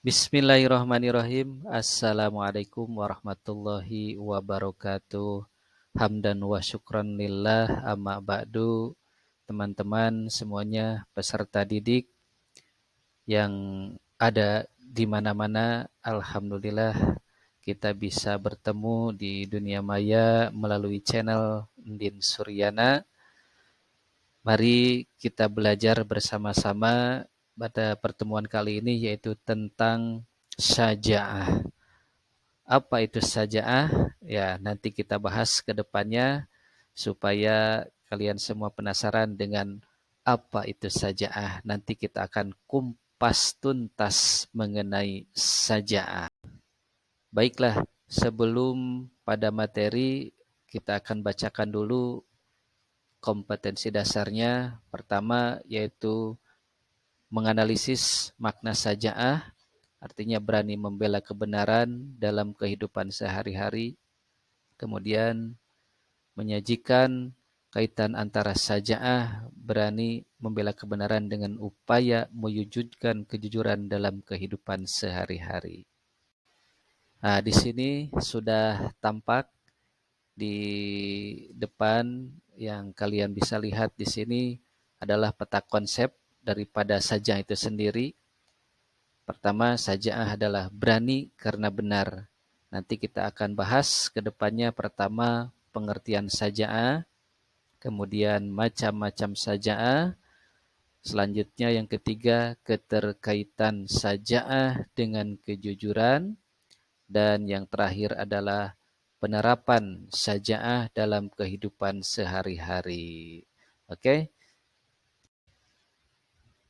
Bismillahirrahmanirrahim. Assalamualaikum warahmatullahi wabarakatuh. Hamdan wa syukran lillah amma ba'du. Teman-teman semuanya peserta didik yang ada di mana-mana, alhamdulillah kita bisa bertemu di dunia maya melalui channel Ndin Suryana. Mari kita belajar bersama-sama pada pertemuan kali ini yaitu tentang syaja'ah. Apa itu syaja'ah? Ya, nanti kita bahas ke depannya supaya kalian semua penasaran dengan apa itu syaja'ah. Nanti kita akan kumpas tuntas mengenai syaja'ah. Baiklah, sebelum pada materi kita akan bacakan dulu kompetensi dasarnya. Pertama yaitu menganalisis makna syaja'ah, artinya berani membela kebenaran dalam kehidupan sehari-hari. Kemudian menyajikan kaitan antara syaja'ah, berani membela kebenaran dengan upaya mewujudkan kejujuran dalam kehidupan sehari-hari. Nah, di sini sudah tampak di depan yang kalian bisa lihat di sini adalah peta konsep daripada syaja'ah itu sendiri. Pertama, syaja'ah adalah berani karena benar. Nanti kita akan bahas ke depannya. Pertama, pengertian syaja'ah, kemudian macam-macam syaja'ah. Selanjutnya yang ketiga, keterkaitan syaja'ah dengan kejujuran. Dan yang terakhir adalah penerapan syaja'ah dalam kehidupan sehari-hari. Oke?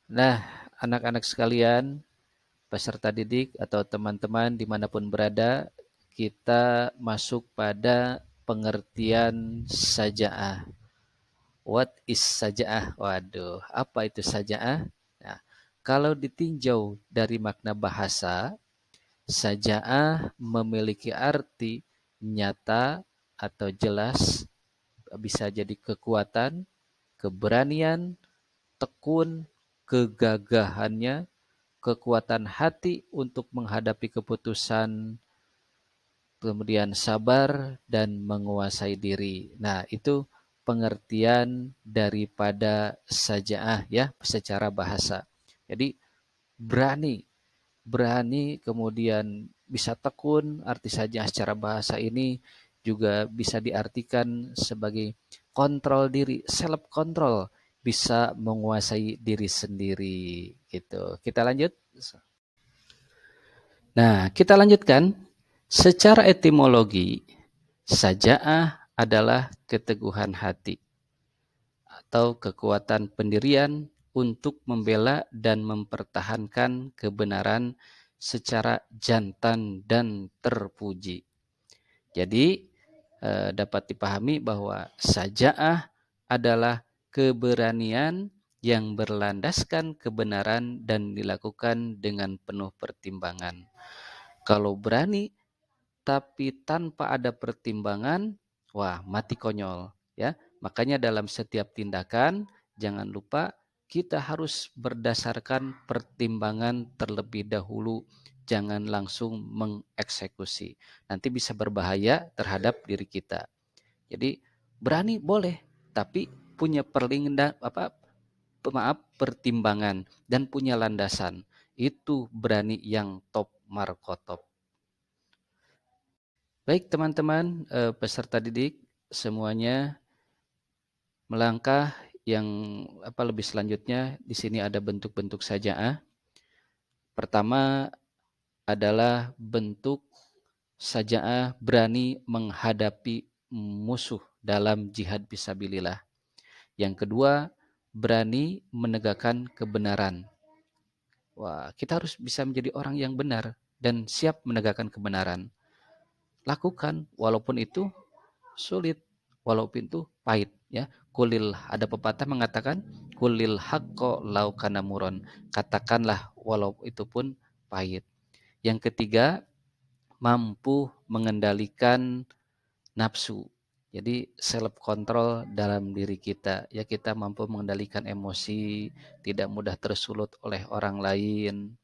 Nah, anak-anak sekalian, peserta didik atau teman-teman dimanapun berada, kita masuk pada pengertian syaja'ah. What is syaja'ah? Waduh, apa itu syaja'ah? Nah, kalau ditinjau dari makna bahasa, syaja'ah memiliki arti nyata atau jelas, bisa jadi kekuatan, keberanian, tekun, kegagahannya, kekuatan hati untuk menghadapi keputusan, kemudian sabar dan menguasai diri. Nah, itu pengertian daripada syaja'ah ya secara bahasa. Jadi berani, berani kemudian bisa tekun, arti syaja'ah secara bahasa ini juga bisa diartikan sebagai kontrol diri, self control, bisa menguasai diri sendiri gitu. Kita lanjut. Nah, kita lanjutkan. Secara etimologi, syaja'ah adalah keteguhan hati atau kekuatan pendirian untuk membela dan mempertahankan kebenaran secara jantan dan terpuji. Jadi, dapat dipahami bahwa syaja'ah adalah keberanian yang berlandaskan kebenaran dan dilakukan dengan penuh pertimbangan. Kalau berani tapi tanpa ada pertimbangan, wah mati konyol ya. Makanya dalam setiap tindakan jangan lupa kita harus berdasarkan pertimbangan terlebih dahulu, jangan langsung mengeksekusi. Nanti bisa berbahaya terhadap diri kita. Jadi berani boleh, tapi punya pertimbangan dan punya landasan. Itu berani yang top markotop. Baik teman-teman peserta didik semuanya, melangkah yang lebih selanjutnya di sini ada bentuk-bentuk syaja'ah. Pertama adalah bentuk syaja'ah berani menghadapi musuh dalam jihad fisabilillah. Yang kedua, berani menegakkan kebenaran. Wah, kita harus bisa menjadi orang yang benar dan siap menegakkan kebenaran. Lakukan walaupun itu sulit, walaupun itu pahit ya. Kulil, ada pepatah mengatakan kulil haqqo lau kana muron, katakanlah walau itu pun pahit. Yang ketiga, mampu mengendalikan nafsu. Jadi self control dalam diri kita ya, kita mampu mengendalikan emosi, tidak mudah tersulut oleh orang lain.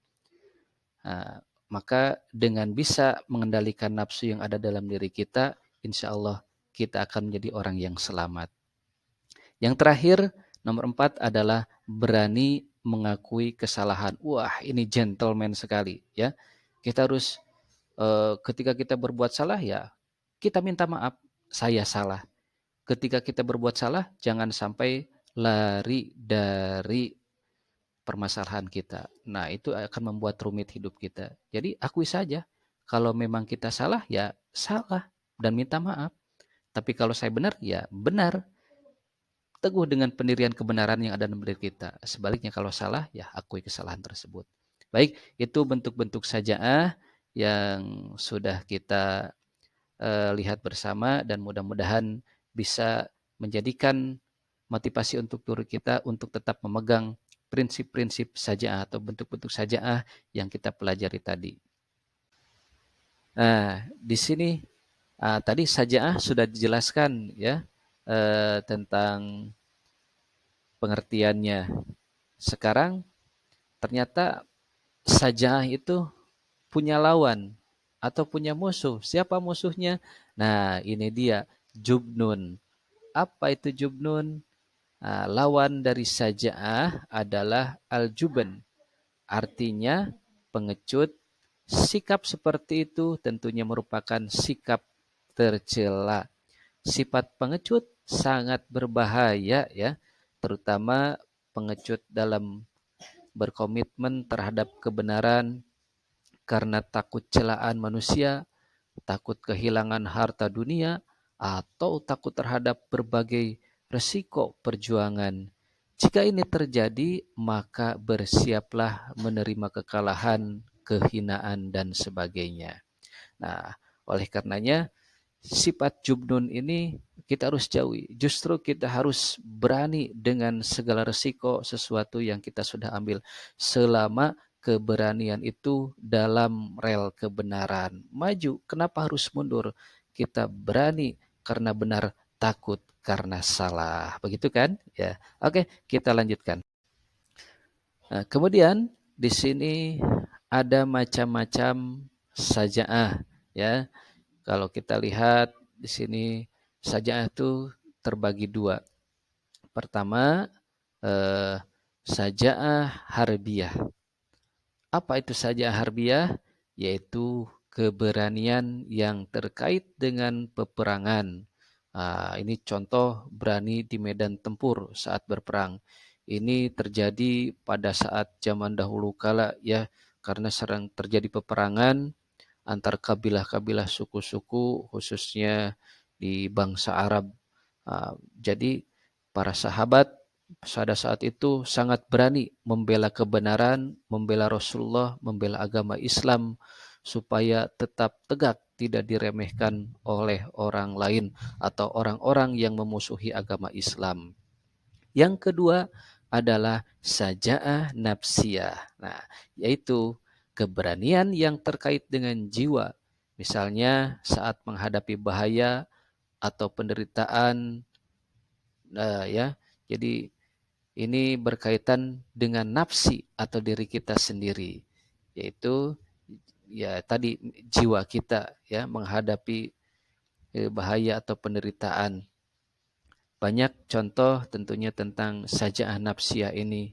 Maka dengan bisa mengendalikan nafsu yang ada dalam diri kita, insya Allah kita akan menjadi orang yang selamat. Yang terakhir, nomor 4 adalah berani mengakui kesalahan. Wah, ini gentleman sekali ya. Kita harus ketika kita berbuat salah ya kita minta maaf, saya salah. Ketika kita berbuat salah, jangan sampai lari dari permasalahan kita. Nah, itu akan membuat rumit hidup kita. Jadi akui saja, kalau memang kita salah, ya salah dan minta maaf. Tapi kalau saya benar, ya benar. Teguh dengan pendirian kebenaran yang ada dalam diri kita. Sebaliknya kalau salah, ya akui kesalahan tersebut. Baik, itu bentuk-bentuk sajaah yang sudah kita lihat bersama dan mudah-mudahan bisa menjadikan motivasi untuk diri kita untuk tetap memegang prinsip-prinsip sajaah atau bentuk-bentuk sajaah yang kita pelajari tadi. Nah, di sini tadi sajaah sudah dijelaskan ya tentang pengertiannya. Sekarang ternyata sajaah itu punya lawan atau punya musuh. Siapa musuhnya? Nah, ini dia jubnun. Apa itu jubnun? Lawan dari sajaah adalah al-juban. Artinya pengecut. Sikap seperti itu tentunya merupakan sikap tercela. Sifat pengecut sangat berbahaya ya, terutama pengecut dalam berkomitmen terhadap kebenaran karena takut celaan manusia, takut kehilangan harta dunia, atau takut terhadap berbagai resiko perjuangan. Jika ini terjadi, maka bersiaplah menerima kekalahan, kehinaan, dan sebagainya. Nah, oleh karenanya, sifat jubnun ini kita harus jauhi. Justru kita harus berani dengan segala resiko sesuatu yang kita sudah ambil selama keberanian itu dalam rel kebenaran. Maju, kenapa harus mundur? Kita berani karena benar, takut karena salah. Begitu kan? Ya. Oke, kita lanjutkan. Nah, kemudian di sini ada macam-macam sajaah ya. Kalau kita lihat di sini sajaah itu terbagi dua. Pertama, eh, sajaah harbiah. Apa itu sajaah harbiah? Yaitu keberanian yang terkait dengan peperangan. Ini contoh berani di medan tempur saat berperang. Ini terjadi pada saat zaman dahulu kala ya, karena sering terjadi peperangan antar kabilah-kabilah suku-suku khususnya di bangsa Arab. Jadi para sahabat pada saat itu sangat berani membela kebenaran, membela Rasulullah, membela agama Islam supaya tetap tegak, tidak diremehkan oleh orang lain atau orang-orang yang memusuhi agama Islam. Yang kedua adalah sajaah nafsiyah. Nah, yaitu keberanian yang terkait dengan jiwa. Misalnya saat menghadapi bahaya atau penderitaan, ya. Jadi ini berkaitan dengan nafsi atau diri kita sendiri, yaitu ya tadi jiwa kita ya menghadapi bahaya atau penderitaan. Banyak contoh tentunya tentang sajaah nafsiyah ini.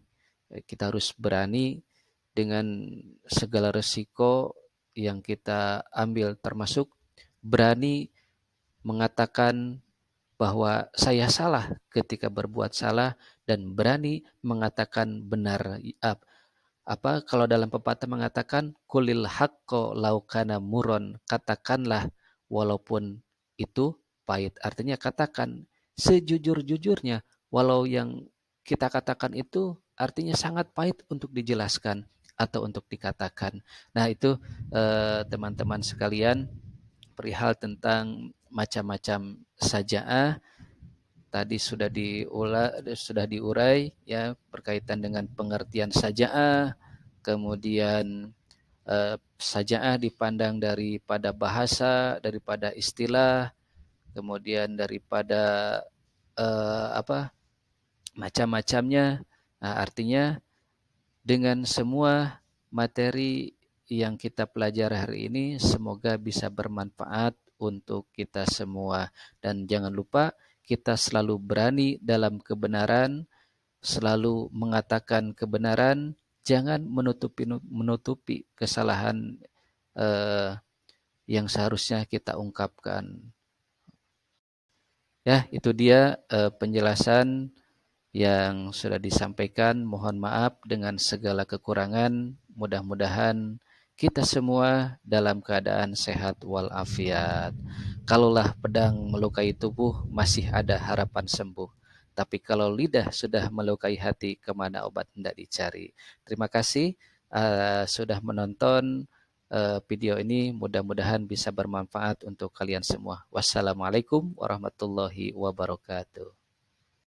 Kita harus berani dengan segala resiko yang kita ambil, termasuk berani mengatakan bahwa saya salah ketika berbuat salah dan berani mengatakan benar. Apa kalau dalam pepatah mengatakan kulil haqqo laukana muron, katakanlah walaupun itu pahit. Artinya katakan sejujur-jujurnya walau yang kita katakan itu artinya sangat pahit untuk dijelaskan atau untuk dikatakan. Nah, itu teman-teman sekalian perihal tentang macam-macam sajaah tadi sudah diurai ya berkaitan dengan pengertian sajaah, kemudian sajaah dipandang daripada bahasa, daripada istilah, kemudian daripada macam-macamnya. Nah, artinya dengan semua materi yang kita pelajari hari ini semoga bisa bermanfaat untuk kita semua. Dan jangan lupa kita selalu berani dalam kebenaran, selalu mengatakan kebenaran, jangan menutupi kesalahan eh, yang seharusnya kita ungkapkan. Ya, itu dia penjelasan yang sudah disampaikan. Mohon maaf dengan segala kekurangan. Mudah-mudahan kita semua dalam keadaan sehat walafiat. Kalaulah pedang melukai tubuh, masih ada harapan sembuh. Tapi kalau lidah sudah melukai hati, kemana obat hendak dicari. Terima kasih sudah menonton video ini. Mudah-mudahan bisa bermanfaat untuk kalian semua. Wassalamualaikum warahmatullahi wabarakatuh.